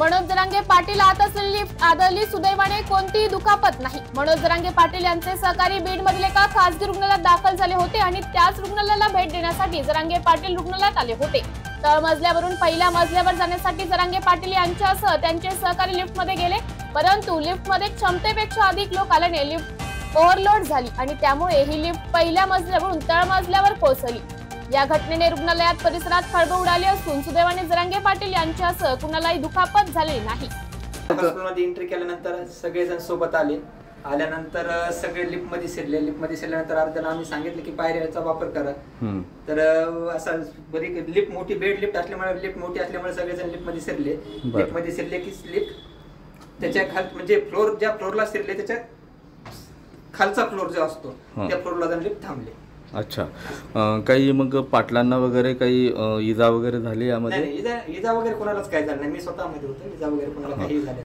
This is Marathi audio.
मनोज जरांगे पाटील आत असलेली लिफ्ट आदळली, सुदैवाने कोणतीही दुखापत नाही। मनोज जरांगे पाटील यांचे सहकारी बीड मधील एका खासगी रुग्णालयात दाखल झाले होते आणि त्याच रुग्णालयाला भेट देण्यासाठी जरांगे पाटील रुग्णालयात आले होते। तळमजल्यावरून पहिल्या मजल्यावर जाण्यासाठी जरांगे पाटील यांच्यासह त्यांचे सहकारी लिफ्टमध्ये गेले, परंतु लिफ्टमध्ये क्षमतेपेक्षा अधिक लोक आल्याने लिफ्ट ओव्हरलोड झाली आणि त्यामुळे ही लिफ्ट पहिल्या मजल्यावरून तळमजल्यावर कोसळली। या घटनेने रुग्णालयात परिसरात खळबळ उडाली असून सुदैवाने जरांगे पाटील यांच्यासह कुणालाही दुखापत झाली नाही। हॉस्पिटलमध्ये एंट्री केल्यानंतर सगळेजण सोबत आल्यानंतर सगळे लिफ्टमध्ये शिरल्यानंतर अर्ध्याला आम्ही सांगितलं की पायऱ्याचा वापर करा। तर असा बरी लिफ्ट मोठी बेड लिफ्ट असल्यामुळे सगळेजण लिफ्टमध्ये शिरले की लिफ्ट त्याच्या म्हणजे फ्लोर ज्या फ्लोरला शिरले त्याच्या खालचा फ्लोर जो असतो त्या फ्लोरला जाऊन लिफ्ट थांबले। अच्छा, काही मग पाटलांना वगैरे काही इजा वगैरे झाली यामध्ये? इजा वगैरे कोणालाच काय झालं नाही, मी स्वतः मध्ये होतो, इजा वगैरे कोणाला काही झालं